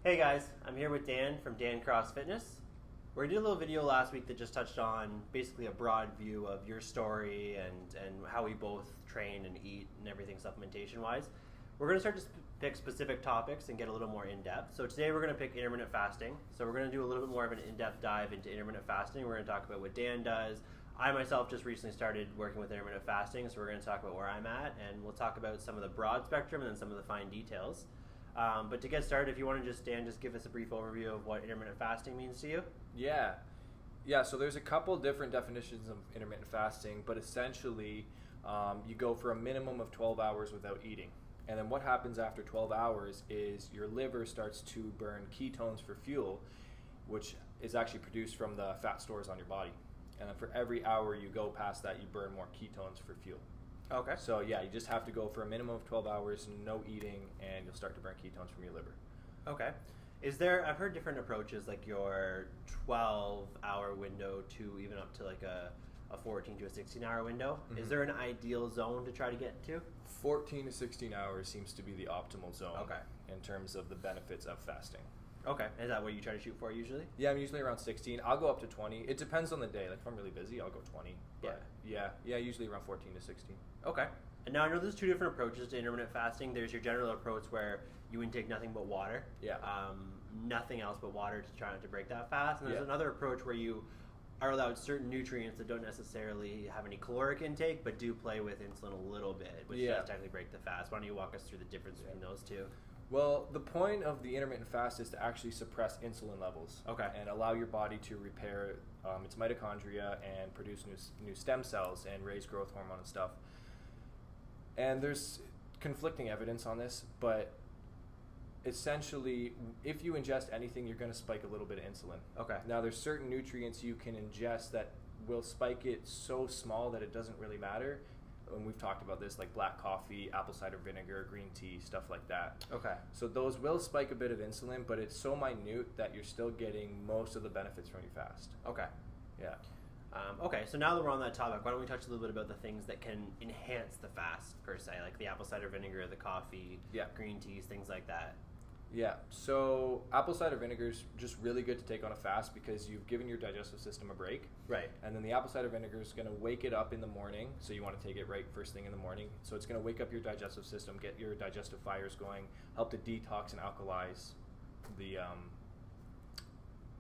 Hey guys, I'm here with Dan from Dan Cross Fitness. We did a little video last week that just touched on basically a broad view of your story and how we both train and eat and everything supplementation wise. We're going to start to pick specific topics and get a little more in-depth. So today we're going to pick intermittent fasting. So we're going to do a little bit more of an in-depth dive into intermittent fasting. We're going to talk about what Dan does. I myself just recently started working with intermittent fasting, so we're going to talk about where I'm at, and we'll talk about some of the broad spectrum and then some of the fine details. But to get started, if you want to just give us a brief overview of what intermittent fasting means to you. Yeah, so there's a couple different definitions of intermittent fasting, but essentially you go for a minimum of 12 hours without eating. And then what happens after 12 hours is your liver starts to burn ketones for fuel, which is actually produced from the fat stores on your body. And then for every hour you go past that, you burn more ketones for fuel. Okay. So yeah, you just have to go for a minimum of 12 hours, no eating, and you'll start to burn ketones from your liver. Okay. I've heard different approaches, like your 12-hour window to even up to like a 14 to a 16-hour window. Mm-hmm. Is there an ideal zone to try to get to? 14 to 16 hours seems to be the optimal zone. Okay. In terms of the benefits of fasting. Okay. Is that what you try to shoot for usually? Yeah, I'm usually around 16. I'll go up to 20. It depends on the day. Like if I'm really busy, I'll go 20. But yeah, usually around 14 to 16. Okay. And now I know there's two different approaches to intermittent fasting. There's your general approach where you intake nothing but water. Yeah. Nothing else but water to try not to break that fast. And there's another approach where you are allowed certain nutrients that don't necessarily have any caloric intake, but do play with insulin a little bit, which does technically break the fast. Why don't you walk us through the difference between those two? Well, the point of the intermittent fast is to actually suppress insulin levels. Okay. And allow your body to repair its mitochondria and produce new stem cells and raise growth hormone and stuff. And there's conflicting evidence on this, but essentially, if you ingest anything, you're going to spike a little bit of insulin. Okay. Now, there's certain nutrients you can ingest that will spike it so small that it doesn't really matter. And we've talked about this, like black coffee, apple cider vinegar, green tea, stuff like that. Okay. So those will spike a bit of insulin, but it's so minute that you're still getting most of the benefits from your fast. Okay. Yeah. Okay, so now that we're on that topic, why don't we touch a little bit about the things that can enhance the fast, per se, like the apple cider vinegar, the coffee, green teas, things like that. Yeah, so apple cider vinegar is just really good to take on a fast because you've given your digestive system a break. Right. And then the apple cider vinegar is going to wake it up in the morning, so you want to take it right first thing in the morning. So it's going to wake up your digestive system, get your digestive fires going, help to detox and alkalize the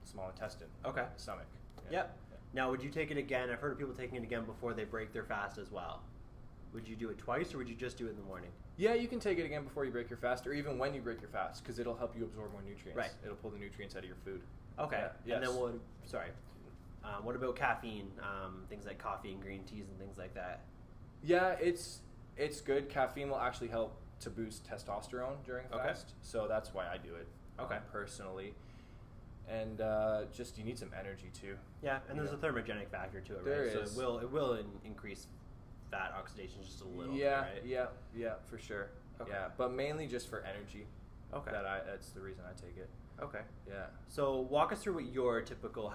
small intestine. Okay. The stomach. Yep. Now, would you take it again? I've heard of people taking it again before they break their fast as well. Would you do it twice, or would you just do it in the morning? Yeah, you can take it again before you break your fast, or even when you break your fast, because it'll help you absorb more nutrients. Right. It'll pull the nutrients out of your food. Okay. Yes. And then what about caffeine? Things like coffee and green teas and things like that. Yeah, it's good. Caffeine will actually help to boost testosterone during fast, so that's why I do it. Okay. Personally. And just you need some energy too. Yeah, and there's a thermogenic factor to it, right? There is. So it will increase fat oxidation just a little bit, right? Yeah, for sure. Okay. Yeah, but mainly just for energy. Okay. That's the reason I take it. Okay. Yeah. So walk us through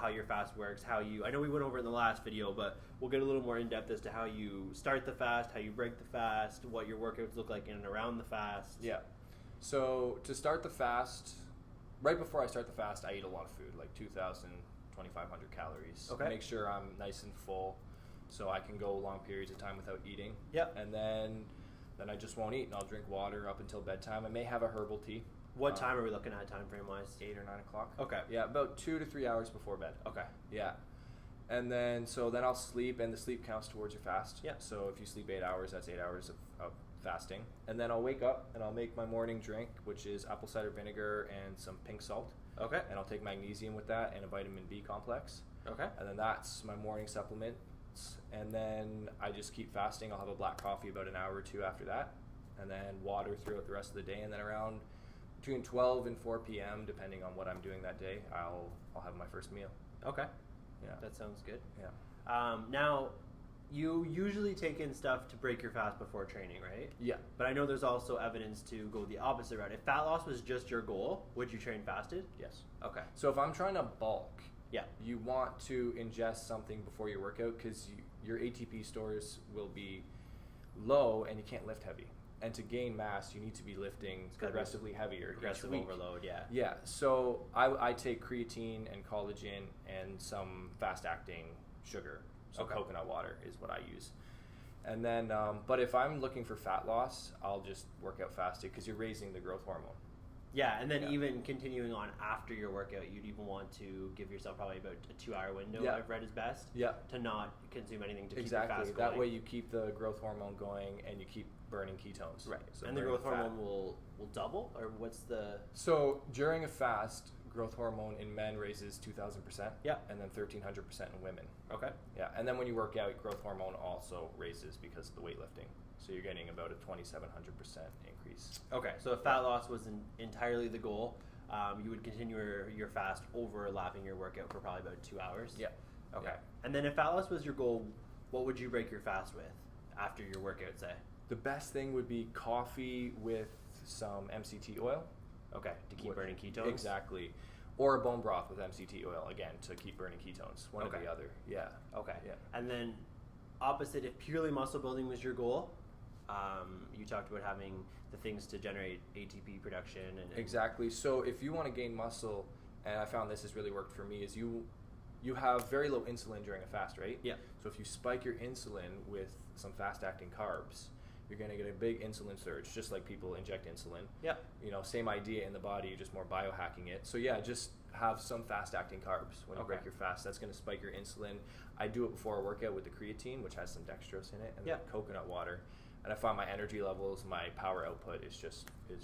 how your fast works, I know we went over it in the last video, but we'll get a little more in depth as to how you start the fast, how you break the fast, what your workouts look like in and around the fast. Yeah. So to start the fast, right before I start the fast, I eat a lot of food, like 2,000, 2,500 calories. Okay. Make sure I'm nice and full so I can go long periods of time without eating. Yep. And then I just won't eat, and I'll drink water up until bedtime. I may have a herbal tea. What time are we looking at time frame wise? 8 or 9 o'clock. Okay. Yeah, about 2 to 3 hours before bed. Okay. Yeah. And then I'll sleep, and the sleep counts towards your fast. Yeah. So if you sleep 8 hours, that's 8 hours of fasting. And then I'll wake up, and I'll make my morning drink, which is apple cider vinegar and some pink salt. Okay. And I'll take magnesium with that and a vitamin B complex. Okay. And then that's my morning supplement. And then I just keep fasting. I'll have a black coffee about an hour or two after that. And then water throughout the rest of the day. And then around between 12 and 4 p.m., depending on what I'm doing that day, I'll have my first meal. Okay. Yeah. That sounds good. Yeah. Now, you usually take in stuff to break your fast before training, right? Yeah. But I know there's also evidence to go the opposite route. If fat loss was just your goal, would you train fasted? Yes. Okay. So if I'm trying to bulk, Yeah. you want to ingest something before your workout because your ATP stores will be low and you can't lift heavy. And to gain mass, you need to be lifting progressively heavier. Progressive overload, yeah. Yeah, so I take creatine and collagen and some fast-acting sugar. So coconut water is what I use. And then, but if I'm looking for fat loss, I'll just work out fasted because you're raising the growth hormone. Yeah, and then even continuing on after your workout, you'd even want to give yourself probably about a 2-hour window, I've read is best, to not consume anything to keep your fast going. That way you keep the growth hormone going and you keep burning ketones. Right, so and the growth hormone will double, or what's the... So during a fast, growth hormone in men raises 2,000%, and then 1,300% in women. Okay. Yeah, and then when you work out, growth hormone also raises because of the weightlifting. So you're getting about a 2,700% increase. Okay, so if fat loss was entirely the goal, you would continue your fast overlapping your workout for probably about 2 hours? Yeah. Okay. Yeah. And then if fat loss was your goal, what would you break your fast with after your workout, say? The best thing would be coffee with some MCT oil. Okay, to keep burning ketones? Exactly. Or a bone broth with MCT oil, again, to keep burning ketones. One or the other. Yeah. Okay. Yeah. And then opposite, if purely muscle building was your goal, you talked about having the things to generate ATP production. And exactly. So if you want to gain muscle, and I found this has really worked for me, is you have very low insulin during a fast, right? Yeah. So if you spike your insulin with some fast-acting carbs, you're going to get a big insulin surge, just like people inject insulin. Yeah. You know, same idea in the body, you're just more biohacking it. So yeah, just have some fast-acting carbs when you break your fast. That's going to spike your insulin. I do it before a workout with the creatine, which has some dextrose in it, and then coconut water. And I find my energy levels, my power output is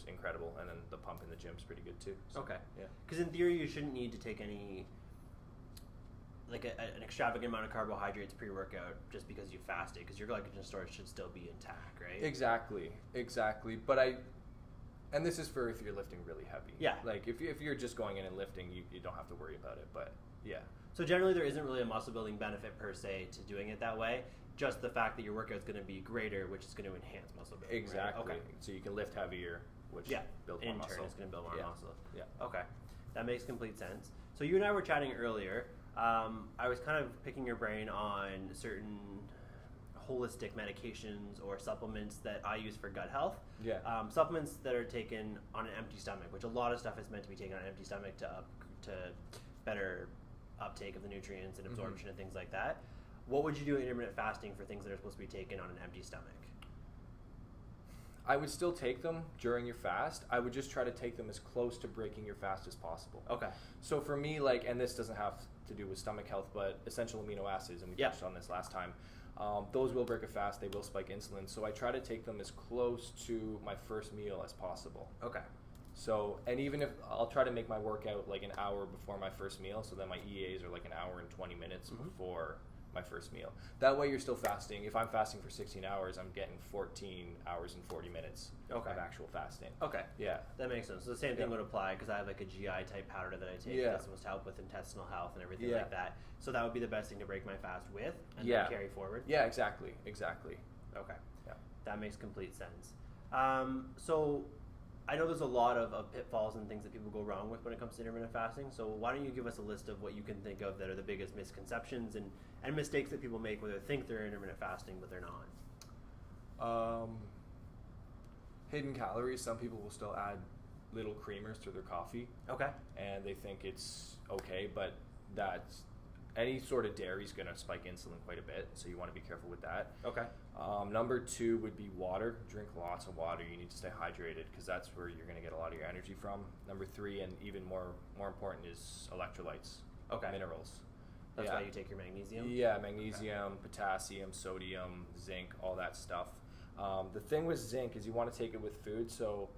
incredible, and then the pump in the gym is pretty good too. So, yeah. Because in theory, you shouldn't need to take any, like an extravagant amount of carbohydrates pre-workout just because you fasted, because your glycogen storage should still be intact, right? Exactly. But and this is for if you're lifting really heavy. Yeah. Like if you're just going in and lifting, you don't have to worry about it. But yeah. So generally, there isn't really a muscle building benefit per se to doing it that way. Just the fact that your workout is going to be greater, which is going to enhance muscle building. Exactly. Right? Okay. So you can lift heavier, which builds more muscle. In turn, it's going to build more muscle. Yeah. Okay. That makes complete sense. So you and I were chatting earlier. I was kind of picking your brain on certain holistic medications or supplements that I use for gut health. Yeah. Supplements that are taken on an empty stomach, which a lot of stuff is meant to be taken on an empty stomach to better uptake of the nutrients and absorption and things like that. What would you do in intermittent fasting for things that are supposed to be taken on an empty stomach? I would still take them during your fast. I would just try to take them as close to breaking your fast as possible. Okay. So for me, and this doesn't have to do with stomach health, but essential amino acids, and we touched on this last time, those will break a fast. They will spike insulin. So I try to take them as close to my first meal as possible. Okay. So, and even if I'll try to make my workout like an hour before my first meal, so then my EAs are like an hour and 20 minutes before my first meal. That way you're still fasting. If I'm fasting for 16 hours, I'm getting 14 hours and 40 minutes of actual fasting. Okay. Yeah. That makes sense. So the same thing would apply because I have like a GI type powder that I take that's supposed to help with intestinal health and everything like that. So that would be the best thing to break my fast with and then carry forward? Yeah, exactly. Okay. Yeah. That makes complete sense. So I know there's a lot of pitfalls and things that people go wrong with when it comes to intermittent fasting. So why don't you give us a list of what you can think of that are the biggest misconceptions and mistakes that people make where they think they're intermittent fasting but they're not? Hidden calories. Some people will still add little creamers to their coffee. Okay. And they think it's okay, but that's any sort of dairy is going to spike insulin quite a bit, so you want to be careful with that. Okay. Number 2 would be water. Drink lots of water. You need to stay hydrated because that's where you're going to get a lot of your energy from. Number 3, and even more important, is electrolytes. Okay. Minerals. That's why you take your magnesium? Yeah, magnesium, potassium, sodium, zinc, all that stuff. The thing with zinc is you want to take it with food, so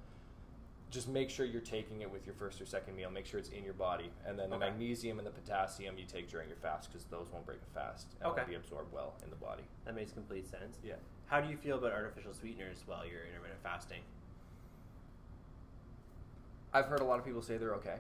just make sure you're taking it with your first or second meal. Make sure it's in your body. And then the magnesium and the potassium you take during your fast because those won't break a fast and will be absorbed well in the body. That makes complete sense. Yeah. How do you feel about artificial sweeteners while you're intermittent fasting? I've heard a lot of people say they're okay.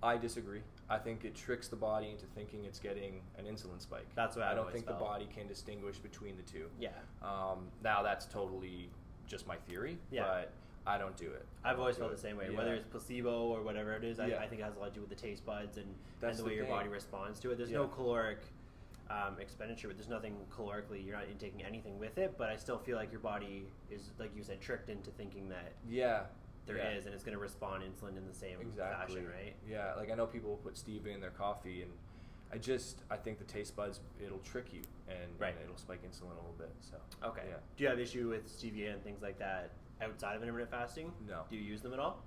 I disagree. I think it tricks the body into thinking it's getting an insulin spike. That's what I don't always think felt. the body can distinguish between the two. Yeah. Now that's totally just my theory, but I don't do it. I've always felt the same way. Whether it's placebo or whatever it is, I think it has a lot to do with the taste buds and the way your body responds to it. There's no caloric expenditure, but there's nothing calorically, you're not intaking anything with it, but I still feel like your body is, like you said, tricked into thinking that there is, and it's going to respond insulin in the same fashion, right? Yeah, like I know people will put stevia in their coffee, and I think the taste buds, it'll trick you, and it'll spike insulin a little bit. So okay. Yeah. Do you have issue with stevia and things like that outside of intermittent fasting? No. Do you use them at all?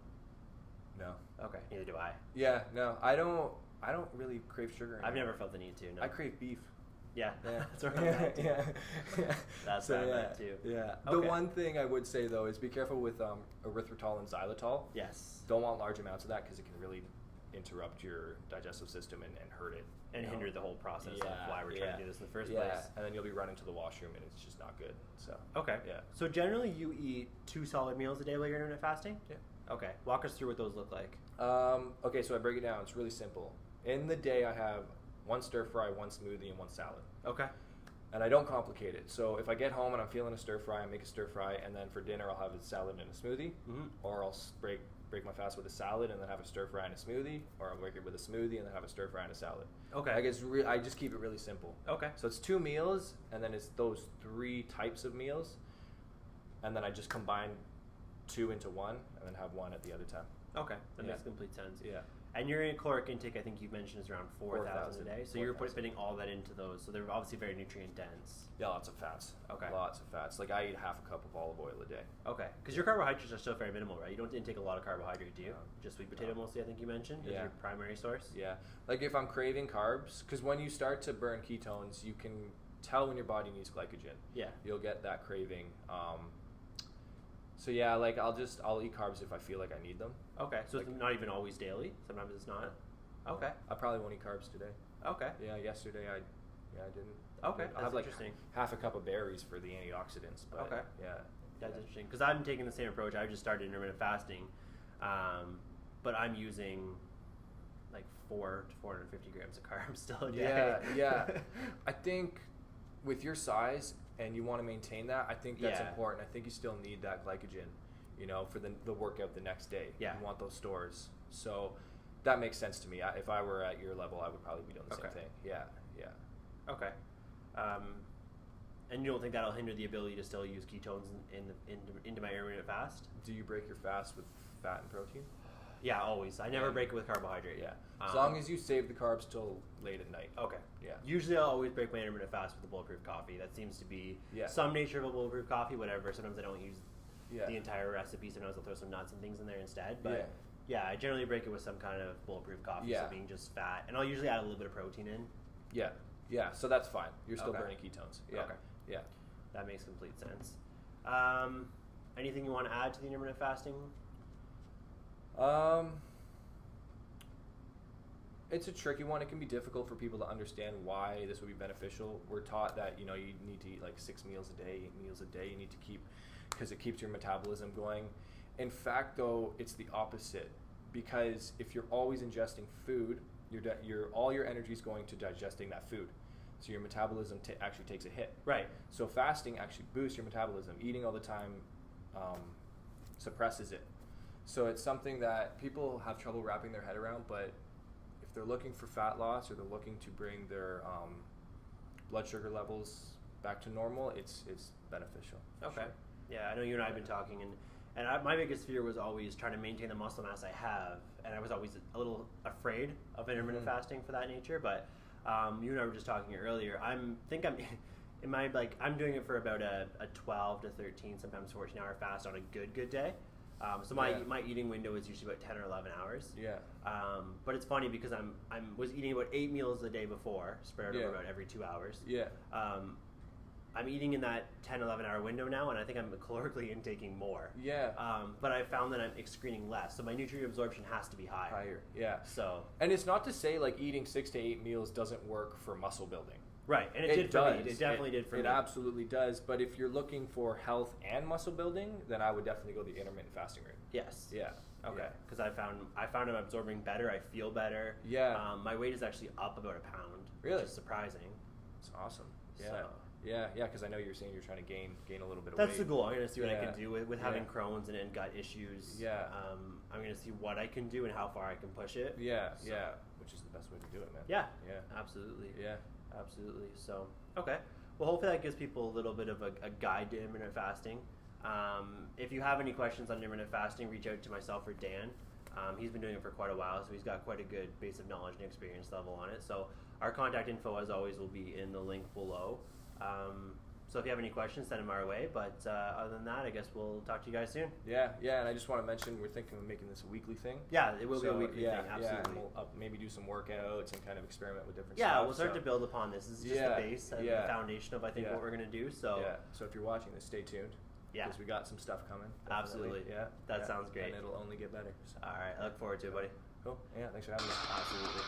No. Okay. Neither do I. Yeah. No. I don't really crave sugar anymore. I've never felt the need to. No. I crave beef. Yeah. That's where I'm at. Yeah. That's where I'm at too. Yeah. Okay. The one thing I would say though is be careful with erythritol and xylitol. Yes. Don't want large amounts of that because it can really interrupt your digestive system and hurt it. And hinder the whole process of why we're trying to do this in the first place. And then you'll be running to the washroom and it's just not good. So okay. Yeah. So generally you eat 2 solid meals a day while you're intermittent fasting? Yeah. Okay. Walk us through what those look like. Okay, so I break it down. It's really simple. In the day I have 1 stir fry, 1 smoothie, and 1 salad. Okay. And I don't complicate it. So if I get home and I'm feeling a stir fry, I make a stir fry, and then for dinner I'll have a salad and a smoothie, or I'll break my fast with a salad and then have a stir fry and a smoothie, or I'll break it with a smoothie and then have a stir fry and a salad. Okay. I just keep it really simple. Okay. So it's 2 meals, and then it's those 3 types of meals, and then I just combine 2 into 1, and then have 1 at the other time. Okay, that makes complete sense. Yeah. And your caloric intake, I think you've mentioned, is around 4,000 a day. So you're putting all that into those. So they're obviously very nutrient dense. Yeah, lots of fats. Okay. Lots of fats. Like I eat half a cup of olive oil a day. Okay. Because your carbohydrates are still very minimal, right? You don't intake a lot of carbohydrate, do you? Just sweet potato mostly, I think you mentioned, is your primary source? Yeah. Like if I'm craving carbs, because when you start to burn ketones, you can tell when your body needs glycogen. Yeah. You'll get that craving. So yeah, like I'll eat carbs if I feel like I need them. Okay. So it's not even always daily? Sometimes it's not? Okay. I probably won't eat carbs today. Okay. Yeah, yesterday I didn't. Okay, I'll have like interesting. half a cup of berries for the antioxidants. But okay. Yeah. That's interesting. Because I'm taking the same approach. I just started intermittent fasting, but I'm using like 400 to 450 grams of carbs still a day. Yeah. I think with your size and you want to maintain that, I think that's important. I think you still need that glycogen, for the workout the next day. Yeah. You want those stores. So that makes sense to me. If I were at your level, I would probably be doing the same thing. Yeah. Okay. And you don't think that'll hinder the ability to still use ketones into my intermittent fast? Do you break your fast with fat and protein? Yeah, always. I never break it with carbohydrate. Yeah. As long as you save the carbs till late at night. Okay. Yeah. Usually I'll always break my intermittent fast with a bulletproof coffee. That seems to be some nature of a bulletproof coffee, whatever. Sometimes I don't use the entire recipe. Sometimes I'll throw some nuts and things in there instead. But I generally break it with some kind of bulletproof coffee, so being just fat. And I'll usually add a little bit of protein in. Yeah. Yeah, so that's fine. You're still burning ketones. Yeah. Okay. Yeah. That makes complete sense. Anything you want to add to the intermittent fasting? It's a tricky one. It can be difficult for people to understand why this would be beneficial. We're taught that, you need to eat like 6 meals a day, 8 meals a day. You need to keep, because it keeps your metabolism going. In fact, though, it's the opposite. Because if you're always ingesting food, all your energy is going to digesting that food. So your metabolism actually takes a hit. Right. So fasting actually boosts your metabolism. Eating all the time suppresses it. So it's something that people have trouble wrapping their head around, but if they're looking for fat loss or they're looking to bring their blood sugar levels back to normal, it's beneficial. Okay. Sure. Yeah, I know you and I have been talking, and my biggest fear was always trying to maintain the muscle mass I have, and I was always a little afraid of intermittent fasting for that nature. But you and I were just talking earlier. I'm doing it for about a 12 to 13, sometimes 14-hour fast on a good day. So my eating window is usually about 10 or 11 hours. Yeah. But it's funny because I was eating about 8 meals a day before, spread over about every 2 hours. Yeah. I'm eating in that 10, 11 hour window now, and I think I'm calorically intaking more. Yeah. But I found that I'm excreting less, so my nutrient absorption has to be higher. Yeah. So. And it's not to say like eating 6 to 8 meals doesn't work for muscle building. Right, and it did for me. It definitely did for me. It absolutely does. But if you're looking for health and muscle building, then I would definitely go the intermittent fasting route. Yes. Yeah. Okay. Because I found I'm absorbing better. I feel better. Yeah. My weight is actually up about a pound. Really? Which is surprising. It's awesome. Yeah. So. Yeah. Because I know you were saying you're trying to gain a little bit of weight. That's the goal. I'm going to see what I can do with having Crohn's and gut issues. Yeah. I'm going to see what I can do and how far I can push it. Yeah. So. Yeah. Which is the best way to do it, man. Yeah. Yeah. Absolutely. Yeah. Absolutely. So, okay. Well, hopefully that gives people a little bit of a guide to intermittent fasting. If you have any questions on intermittent fasting, reach out to myself or Dan. He's been doing it for quite a while, so he's got quite a good base of knowledge and experience level on it. So our contact info, as always, will be in the link below. So if you have any questions, send them our way. But other than that, I guess we'll talk to you guys soon. Yeah, and I just want to mention we're thinking of making this a weekly thing. Yeah, it will be a weekly thing, absolutely. Yeah, and we'll maybe do some workouts and kind of experiment with different stuff. stuff. Yeah, we'll start to build upon this. This is just the base and the foundation of, I think, what we're going to do. So so if you're watching this, stay tuned. Yeah. Because we got some stuff coming. Definitely. Absolutely. Yeah. That sounds great. And it'll only get better. So. All right. I look forward to it, buddy. Cool. Yeah, thanks for having me. Absolutely.